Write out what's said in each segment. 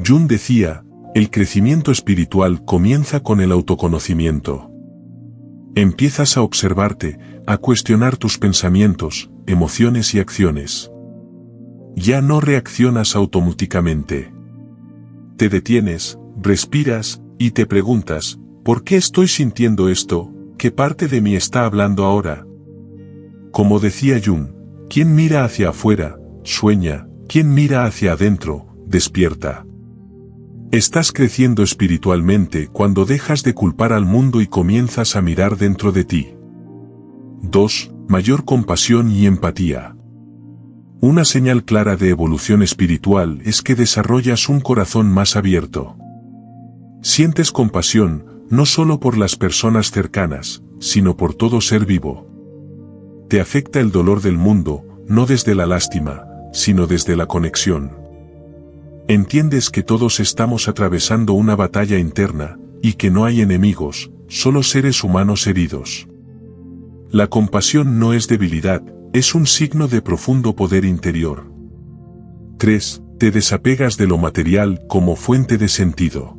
Jung decía, el crecimiento espiritual comienza con el autoconocimiento. Empiezas a observarte, a cuestionar tus pensamientos, emociones y acciones. Ya no reaccionas automáticamente. Te detienes, respiras, y te preguntas, ¿por qué estoy sintiendo esto? ¿Qué parte de mí está hablando ahora? Como decía Jung, quien mira hacia afuera, sueña, quien mira hacia adentro, despierta. Estás creciendo espiritualmente cuando dejas de culpar al mundo y comienzas a mirar dentro de ti. 2. Mayor compasión y empatía. Una señal clara de evolución espiritual es que desarrollas un corazón más abierto. Sientes compasión, no solo por las personas cercanas, sino por todo ser vivo. Te afecta el dolor del mundo, no desde la lástima, sino desde la conexión. Entiendes que todos estamos atravesando una batalla interna, y que no hay enemigos, solo seres humanos heridos. La compasión no es debilidad, es un signo de profundo poder interior. 3. Te desapegas de lo material como fuente de sentido.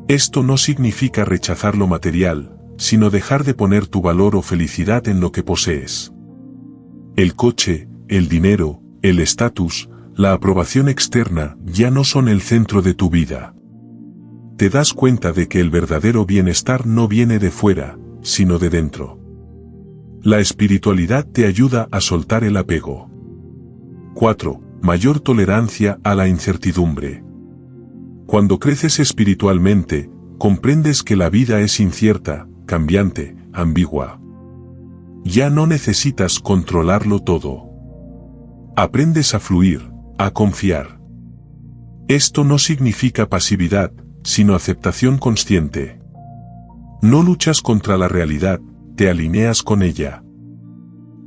Esto no significa rechazar lo material, sino dejar de poner tu valor o felicidad en lo que posees. El coche, el dinero, el estatus, la aprobación externa ya no son el centro de tu vida. Te das cuenta de que el verdadero bienestar no viene de fuera, sino de dentro. La espiritualidad te ayuda a soltar el apego. 4. Mayor tolerancia a la incertidumbre. Cuando creces espiritualmente, comprendes que la vida es incierta, cambiante, ambigua. Ya no necesitas controlarlo todo. Aprendes a fluir, a confiar. Esto no significa pasividad, sino aceptación consciente. No luchas contra la realidad, te alineas con ella.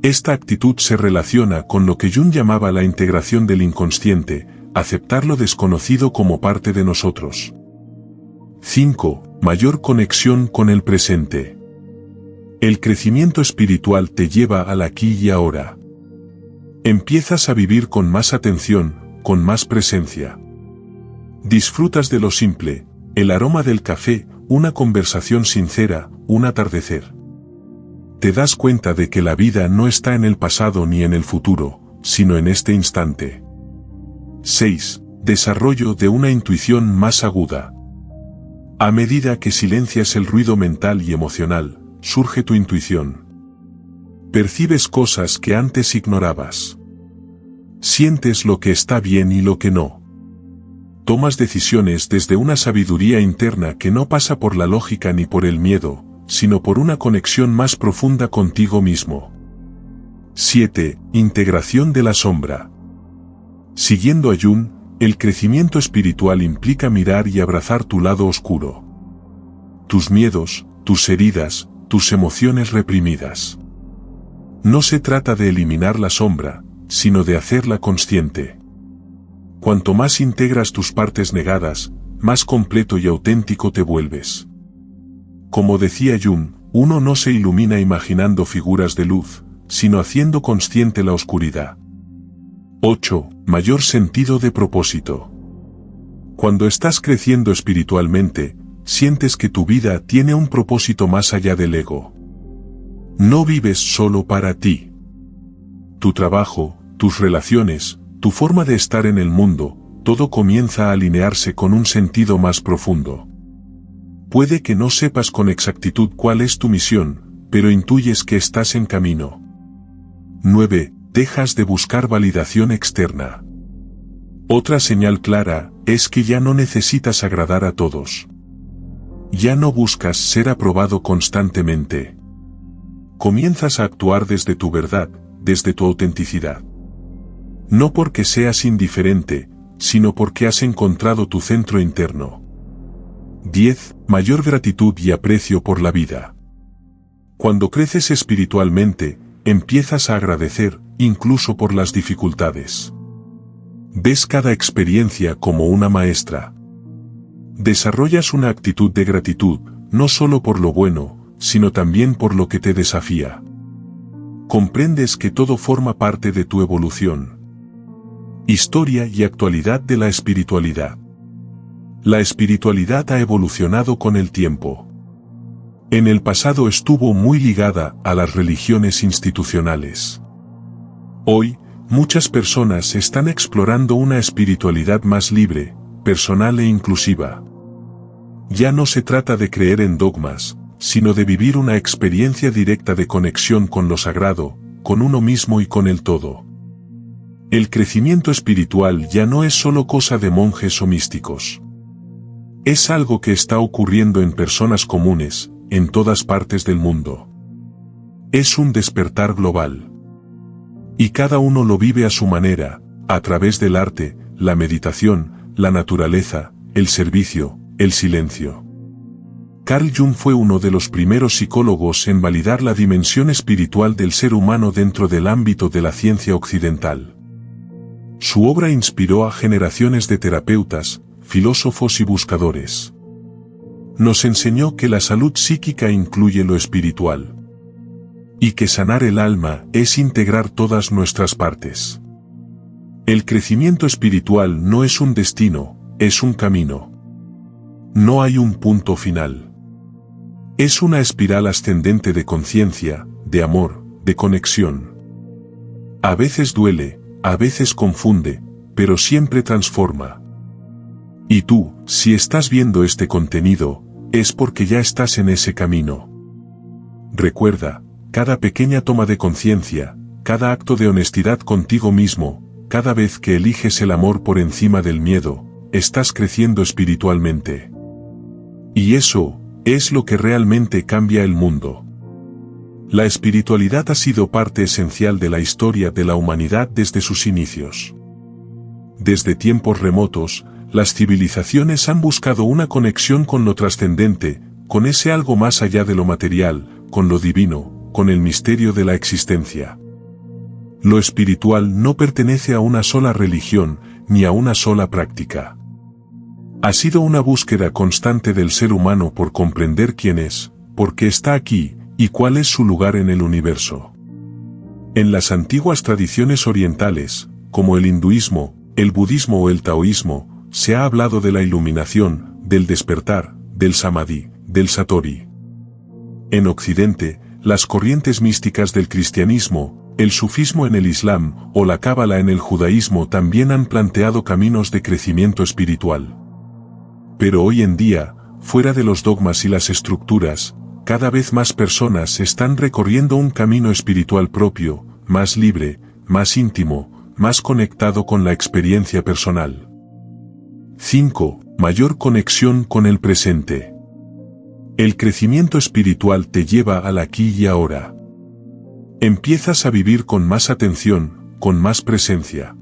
Esta actitud se relaciona con lo que Jung llamaba la integración del inconsciente, aceptar lo desconocido como parte de nosotros. 5. Mayor conexión con el presente. El crecimiento espiritual te lleva al aquí y ahora. Empiezas a vivir con más atención, con más presencia. Disfrutas de lo simple, el aroma del café, una conversación sincera, un atardecer. Te das cuenta de que la vida no está en el pasado ni en el futuro, sino en este instante. 6. Desarrollo de una intuición más aguda. A medida que silencias el ruido mental y emocional, surge tu intuición. Percibes cosas que antes ignorabas. Sientes lo que está bien y lo que no. Tomas decisiones desde una sabiduría interna que no pasa por la lógica ni por el miedo, sino por una conexión más profunda contigo mismo. 7. Integración de la sombra. Siguiendo a Jung, el crecimiento espiritual implica mirar y abrazar tu lado oscuro. Tus miedos, tus heridas, tus emociones reprimidas. No se trata de eliminar la sombra, sino de hacerla consciente. Cuanto más integras tus partes negadas, más completo y auténtico te vuelves. Como decía Jung, uno no se ilumina imaginando figuras de luz, sino haciendo consciente la oscuridad. 8. Mayor sentido de propósito. Cuando estás creciendo espiritualmente, sientes que tu vida tiene un propósito más allá del ego. No vives solo para ti. Tu trabajo, tus relaciones, tu forma de estar en el mundo, todo comienza a alinearse con un sentido más profundo. Puede que no sepas con exactitud cuál es tu misión, pero intuyes que estás en camino. 9. Dejas de buscar validación externa. Otra señal clara es que ya no necesitas agradar a todos. Ya no buscas ser aprobado constantemente. Comienzas a actuar desde tu verdad, desde tu autenticidad. No porque seas indiferente, sino porque has encontrado tu centro interno. 10. Mayor gratitud y aprecio por la vida. Cuando creces espiritualmente, empiezas a agradecer, incluso por las dificultades. Ves cada experiencia como una maestra. Desarrollas una actitud de gratitud, no solo por lo bueno, sino también por lo que te desafía. Comprendes que todo forma parte de tu evolución. Historia y actualidad de la espiritualidad. La espiritualidad ha evolucionado con el tiempo. En el pasado estuvo muy ligada a las religiones institucionales. Hoy, muchas personas están explorando una espiritualidad más libre, personal e inclusiva. Ya no se trata de creer en dogmas, sino de vivir una experiencia directa de conexión con lo sagrado, con uno mismo y con el todo. El crecimiento espiritual ya no es solo cosa de monjes o místicos. Es algo que está ocurriendo en personas comunes, en todas partes del mundo. Es un despertar global. Y cada uno lo vive a su manera, a través del arte, la meditación, la naturaleza, el servicio, el silencio. Carl Jung fue uno de los primeros psicólogos en validar la dimensión espiritual del ser humano dentro del ámbito de la ciencia occidental. Su obra inspiró a generaciones de terapeutas, filósofos y buscadores. Nos enseñó que la salud psíquica incluye lo espiritual. Y que sanar el alma es integrar todas nuestras partes. El crecimiento espiritual no es un destino, es un camino. No hay un punto final. Es una espiral ascendente de conciencia, de amor, de conexión. A veces duele, a veces confunde, pero siempre transforma. Y tú, si estás viendo este contenido, es porque ya estás en ese camino. Recuerda, cada pequeña toma de conciencia, cada acto de honestidad contigo mismo, cada vez que eliges el amor por encima del miedo, estás creciendo espiritualmente. Y eso es lo que realmente cambia el mundo. La espiritualidad ha sido parte esencial de la historia de la humanidad desde sus inicios. Desde tiempos remotos, las civilizaciones han buscado una conexión con lo trascendente, con ese algo más allá de lo material, con lo divino, con el misterio de la existencia. Lo espiritual no pertenece a una sola religión, ni a una sola práctica. Ha sido una búsqueda constante del ser humano por comprender quién es, por qué está aquí, y cuál es su lugar en el universo. En las antiguas tradiciones orientales, como el hinduismo, el budismo o el taoísmo, se ha hablado de la iluminación, del despertar, del samadhi, del satori. En Occidente, las corrientes místicas del cristianismo, el sufismo en el islam o la cábala en el judaísmo también han planteado caminos de crecimiento espiritual. Pero hoy en día, fuera de los dogmas y las estructuras, cada vez más personas están recorriendo un camino espiritual propio, más libre, más íntimo, más conectado con la experiencia personal. 5. Mayor conexión con el presente. El crecimiento espiritual te lleva al aquí y ahora. Empiezas a vivir con más atención, con más presencia.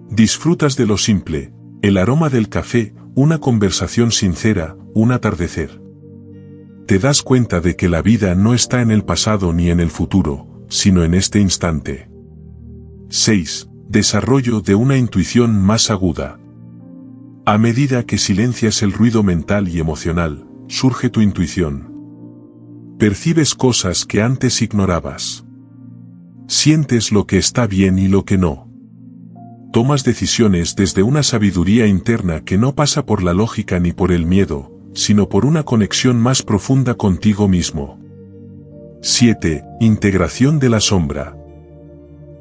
Disfrutas de lo simple, el aroma del café, una conversación sincera, un atardecer. Te das cuenta de que la vida no está en el pasado ni en el futuro, sino en este instante. 6. Desarrollo de una intuición más aguda. A medida que silencias el ruido mental y emocional, surge tu intuición. Percibes cosas que antes ignorabas. Sientes lo que está bien y lo que no. Tomas decisiones desde una sabiduría interna que no pasa por la lógica ni por el miedo, sino por una conexión más profunda contigo mismo. 7. Integración de la sombra.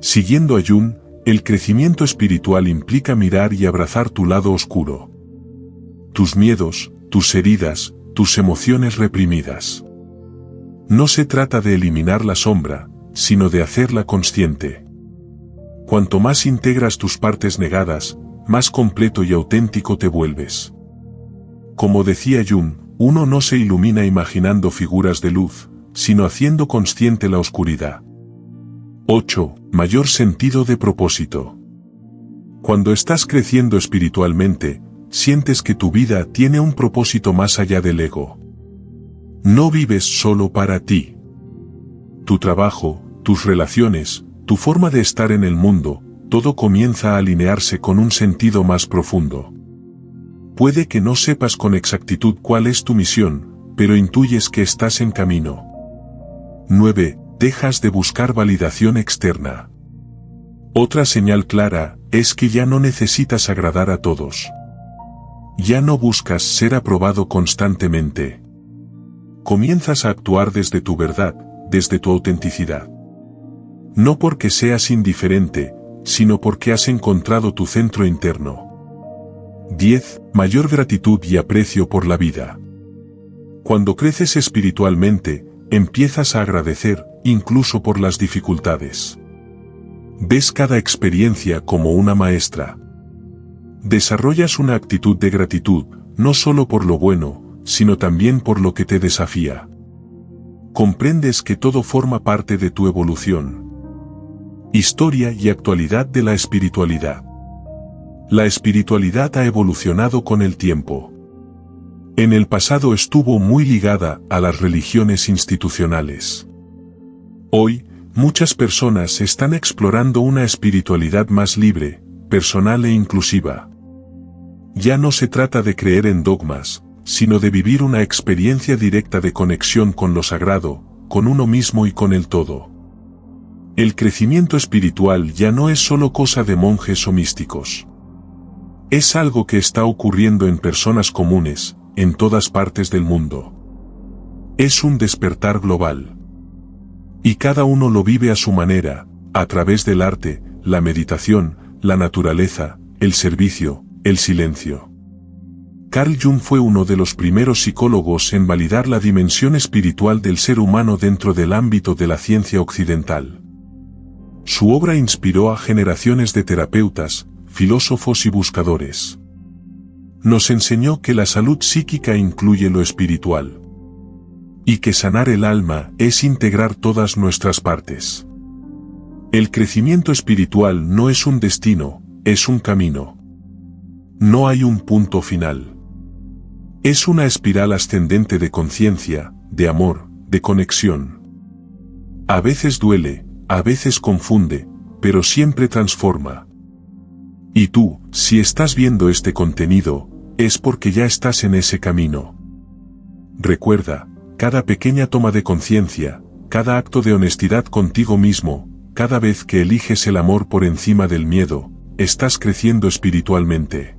Siguiendo a Jung, el crecimiento espiritual implica mirar y abrazar tu lado oscuro. Tus miedos, tus heridas, tus emociones reprimidas. No se trata de eliminar la sombra, sino de hacerla consciente. Cuanto más integras tus partes negadas, más completo y auténtico te vuelves. Como decía Jung, uno no se ilumina imaginando figuras de luz, sino haciendo consciente la oscuridad. 8. Mayor sentido de propósito. Cuando estás creciendo espiritualmente, sientes que tu vida tiene un propósito más allá del ego. No vives solo para ti. Tu trabajo, tus relaciones, tu forma de estar en el mundo, todo comienza a alinearse con un sentido más profundo. Puede que no sepas con exactitud cuál es tu misión, pero intuyes que estás en camino. 9. Dejas de buscar validación externa. Otra señal clara es que ya no necesitas agradar a todos. Ya no buscas ser aprobado constantemente. Comienzas a actuar desde tu verdad, desde tu autenticidad. No porque seas indiferente, sino porque has encontrado tu centro interno. 10. Mayor gratitud y aprecio por la vida. Cuando creces espiritualmente, empiezas a agradecer, incluso por las dificultades. Ves cada experiencia como una maestra. Desarrollas una actitud de gratitud, no solo por lo bueno, sino también por lo que te desafía. Comprendes que todo forma parte de tu evolución. Historia y actualidad de la espiritualidad. La espiritualidad ha evolucionado con el tiempo. En el pasado estuvo muy ligada a las religiones institucionales. Hoy, muchas personas están explorando una espiritualidad más libre, personal e inclusiva. Ya no se trata de creer en dogmas, sino de vivir una experiencia directa de conexión con lo sagrado, con uno mismo y con el todo. El crecimiento espiritual ya no es solo cosa de monjes o místicos. Es algo que está ocurriendo en personas comunes, en todas partes del mundo. Es un despertar global. Y cada uno lo vive a su manera, a través del arte, la meditación, la naturaleza, el servicio, el silencio. Carl Jung fue uno de los primeros psicólogos en validar la dimensión espiritual del ser humano dentro del ámbito de la ciencia occidental. Su obra inspiró a generaciones de terapeutas, filósofos y buscadores. Nos enseñó que la salud psíquica incluye lo espiritual. Y que sanar el alma es integrar todas nuestras partes. El crecimiento espiritual no es un destino, es un camino. No hay un punto final. Es una espiral ascendente de conciencia, de amor, de conexión. A veces duele, a veces confunde, pero siempre transforma. Y tú, si estás viendo este contenido, es porque ya estás en ese camino. Recuerda, cada pequeña toma de conciencia, cada acto de honestidad contigo mismo, cada vez que eliges el amor por encima del miedo, estás creciendo espiritualmente.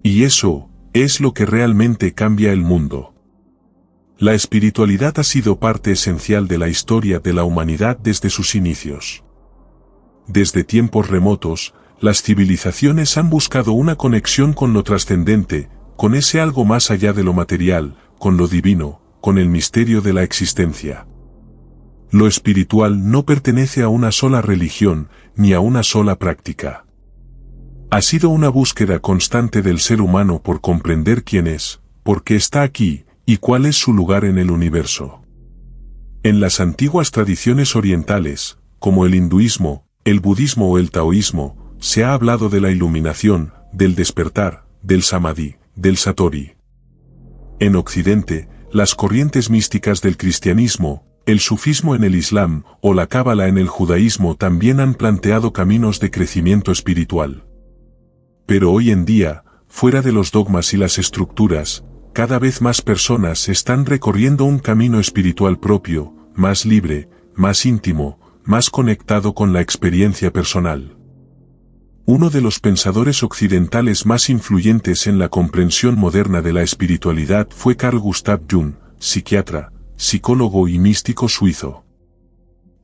Y eso es lo que realmente cambia el mundo. La espiritualidad ha sido parte esencial de la historia de la humanidad desde sus inicios. Desde tiempos remotos, las civilizaciones han buscado una conexión con lo trascendente, con ese algo más allá de lo material, con lo divino, con el misterio de la existencia. Lo espiritual no pertenece a una sola religión, ni a una sola práctica. Ha sido una búsqueda constante del ser humano por comprender quién es, por qué está aquí, y cuál es su lugar en el universo. En las antiguas tradiciones orientales, como el hinduismo, el budismo o el taoísmo, se ha hablado de la iluminación, del despertar, del samadhi, del satori. En Occidente, las corrientes místicas del cristianismo, el sufismo en el islam o la cábala en el judaísmo también han planteado caminos de crecimiento espiritual. Pero hoy en día, fuera de los dogmas y las estructuras, cada vez más personas están recorriendo un camino espiritual propio, más libre, más íntimo, más conectado con la experiencia personal. Uno de los pensadores occidentales más influyentes en la comprensión moderna de la espiritualidad fue Carl Gustav Jung, psiquiatra, psicólogo y místico suizo.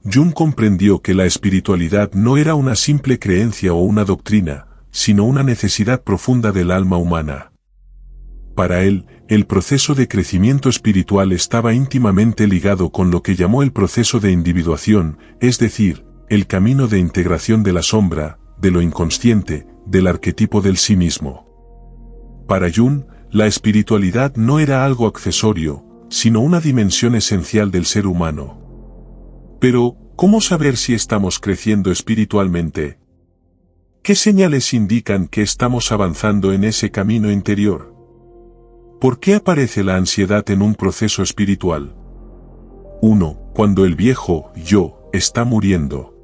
Jung comprendió que la espiritualidad no era una simple creencia o una doctrina, sino una necesidad profunda del alma humana. Para él, el proceso de crecimiento espiritual estaba íntimamente ligado con lo que llamó el proceso de individuación, es decir, el camino de integración de la sombra, de lo inconsciente, del arquetipo del sí mismo. Para Jung, la espiritualidad no era algo accesorio, sino una dimensión esencial del ser humano. Pero, ¿cómo saber si estamos creciendo espiritualmente? ¿Qué señales indican que estamos avanzando en ese camino interior? ¿Por qué aparece la ansiedad en un proceso espiritual? 1. Cuando el viejo yo está muriendo.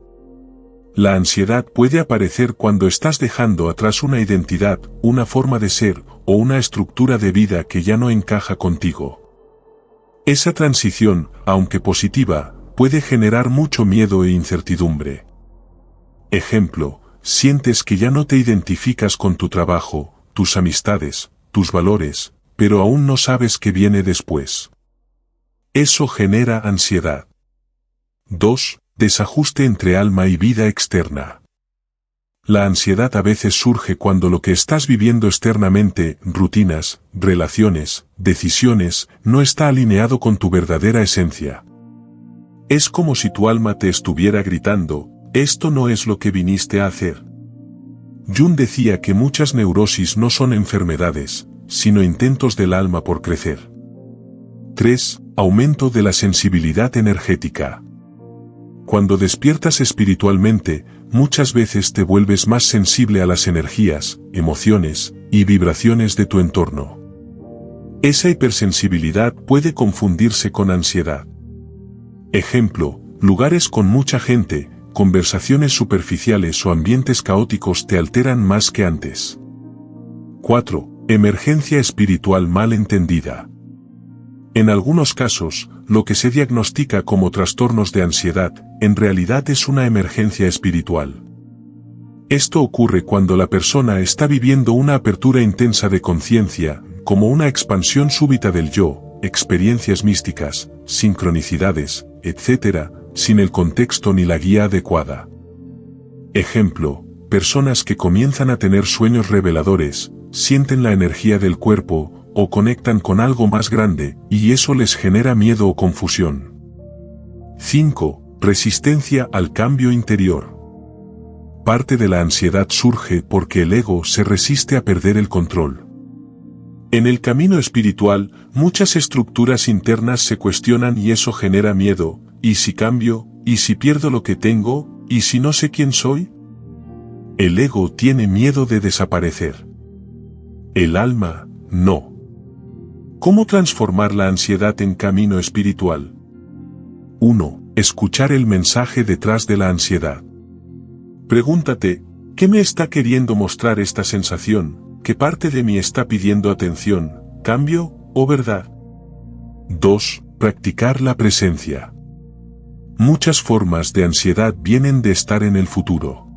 La ansiedad puede aparecer cuando estás dejando atrás una identidad, una forma de ser, o una estructura de vida que ya no encaja contigo. Esa transición, aunque positiva, puede generar mucho miedo e incertidumbre. Ejemplo, sientes que ya no te identificas con tu trabajo, tus amistades, tus valores, pero aún no sabes qué viene después. Eso genera ansiedad. 2. Desajuste entre alma y vida externa. La ansiedad a veces surge cuando lo que estás viviendo externamente, rutinas, relaciones, decisiones, no está alineado con tu verdadera esencia. Es como si tu alma te estuviera gritando, esto no es lo que viniste a hacer. Jung decía que muchas neurosis no son enfermedades, sino intentos del alma por crecer. 3. Aumento de la sensibilidad energética. Cuando despiertas espiritualmente, muchas veces te vuelves más sensible a las energías, emociones y vibraciones de tu entorno. Esa hipersensibilidad puede confundirse con ansiedad. Ejemplo, lugares con mucha gente, conversaciones superficiales o ambientes caóticos te alteran más que antes. 4. Emergencia espiritual mal entendida. En algunos casos, lo que se diagnostica como trastornos de ansiedad, en realidad es una emergencia espiritual. Esto ocurre cuando la persona está viviendo una apertura intensa de conciencia, como una expansión súbita del yo, experiencias místicas, sincronicidades, etc., sin el contexto ni la guía adecuada. Ejemplo, personas que comienzan a tener sueños reveladores, sienten la energía del cuerpo, o conectan con algo más grande, y eso les genera miedo o confusión. 5. Resistencia al cambio interior. Parte de la ansiedad surge porque el ego se resiste a perder el control. En el camino espiritual, muchas estructuras internas se cuestionan y eso genera miedo, ¿y si cambio? ¿Y si pierdo lo que tengo? ¿Y si no sé quién soy? El ego tiene miedo de desaparecer. El alma, no. ¿Cómo transformar la ansiedad en camino espiritual? 1. Escuchar el mensaje detrás de la ansiedad. Pregúntate, ¿qué me está queriendo mostrar esta sensación? ¿Qué parte de mí está pidiendo atención, cambio o verdad? 2. Practicar la presencia. Muchas formas de ansiedad vienen de estar en el futuro.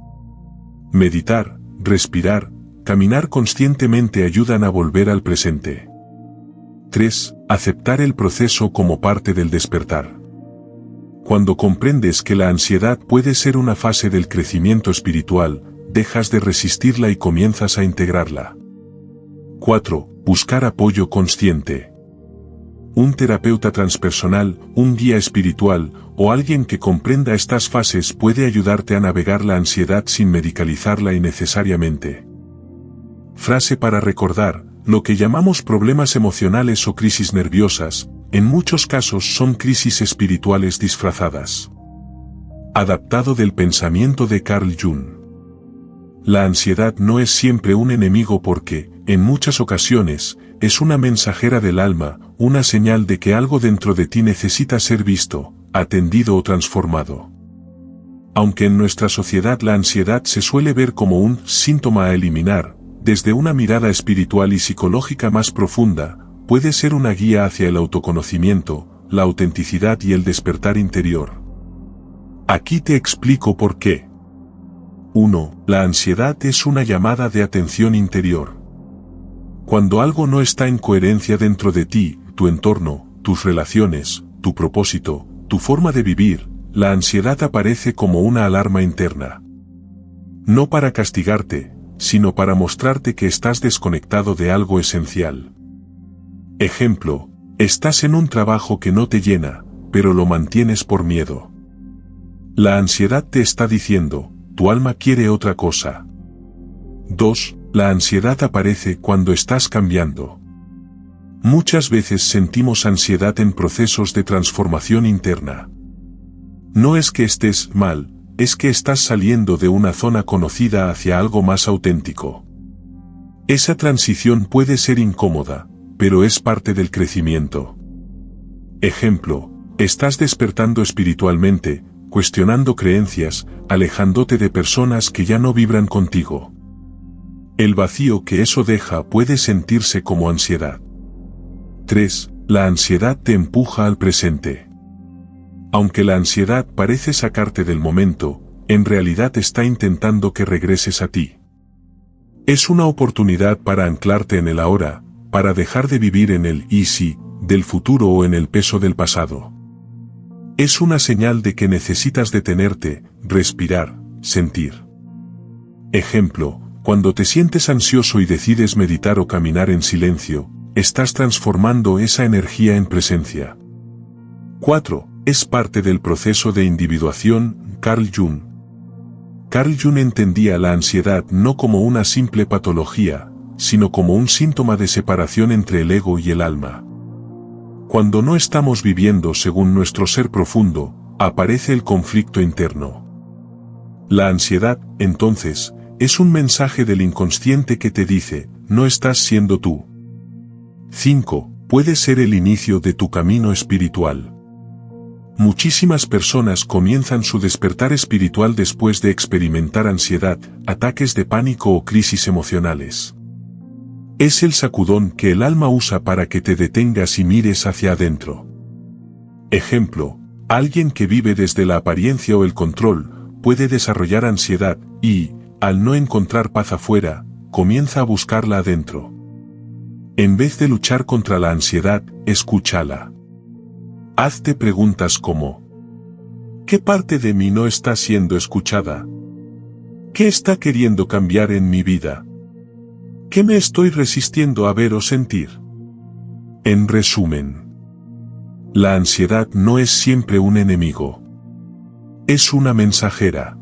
Meditar, respirar, caminar conscientemente ayudan a volver al presente. 3. Aceptar el proceso como parte del despertar. Cuando comprendes que la ansiedad puede ser una fase del crecimiento espiritual, dejas de resistirla y comienzas a integrarla. 4. Buscar apoyo consciente. Un terapeuta transpersonal, un guía espiritual, o alguien que comprenda estas fases puede ayudarte a navegar la ansiedad sin medicalizarla innecesariamente. Frase para recordar: lo que llamamos problemas emocionales o crisis nerviosas, en muchos casos son crisis espirituales disfrazadas. Adaptado del pensamiento de Carl Jung. La ansiedad no es siempre un enemigo porque, en muchas ocasiones, es una mensajera del alma, una señal de que algo dentro de ti necesita ser visto, atendido o transformado. Aunque en nuestra sociedad la ansiedad se suele ver como un síntoma a eliminar, desde una mirada espiritual y psicológica más profunda, puede ser una guía hacia el autoconocimiento, la autenticidad y el despertar interior. Aquí te explico por qué. 1. La ansiedad es una llamada de atención interior. Cuando algo no está en coherencia dentro de ti, tu entorno, tus relaciones, tu propósito, tu forma de vivir, la ansiedad aparece como una alarma interna. No para castigarte, sino para mostrarte que estás desconectado de algo esencial. Ejemplo, estás en un trabajo que no te llena, pero lo mantienes por miedo. La ansiedad te está diciendo, tu alma quiere otra cosa. 2. La ansiedad aparece cuando estás cambiando. Muchas veces sentimos ansiedad en procesos de transformación interna. No es que estés mal, es que estás saliendo de una zona conocida hacia algo más auténtico. Esa transición puede ser incómoda, pero es parte del crecimiento. Ejemplo, estás despertando espiritualmente, cuestionando creencias, alejándote de personas que ya no vibran contigo. El vacío que eso deja puede sentirse como ansiedad. 3. La ansiedad te empuja al presente. Aunque la ansiedad parece sacarte del momento, en realidad está intentando que regreses a ti. Es una oportunidad para anclarte en el ahora, para dejar de vivir en el "y si" del futuro o en el peso del pasado. Es una señal de que necesitas detenerte, respirar, sentir. Ejemplo, cuando te sientes ansioso y decides meditar o caminar en silencio, estás transformando esa energía en presencia. 4. Es parte del proceso de individuación. Carl Jung. Carl Jung entendía la ansiedad no como una simple patología, sino como un síntoma de separación entre el ego y el alma. Cuando no estamos viviendo según nuestro ser profundo, aparece el conflicto interno. La ansiedad, entonces, es un mensaje del inconsciente que te dice, no estás siendo tú. 5. Puede ser el inicio de tu camino espiritual. Muchísimas personas comienzan su despertar espiritual después de experimentar ansiedad, ataques de pánico o crisis emocionales. Es el sacudón que el alma usa para que te detengas y mires hacia adentro. Ejemplo, alguien que vive desde la apariencia o el control, puede desarrollar ansiedad y, al no encontrar paz afuera, comienza a buscarla adentro. En vez de luchar contra la ansiedad, escúchala. Hazte preguntas como: ¿qué parte de mí no está siendo escuchada? ¿Qué está queriendo cambiar en mi vida? ¿Qué me estoy resistiendo a ver o sentir? En resumen, la ansiedad no es siempre un enemigo. Es una mensajera.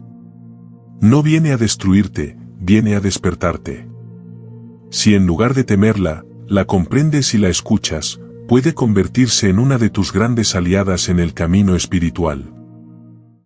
No viene a destruirte, viene a despertarte. Si en lugar de temerla, la comprendes y la escuchas, puede convertirse en una de tus grandes aliadas en el camino espiritual.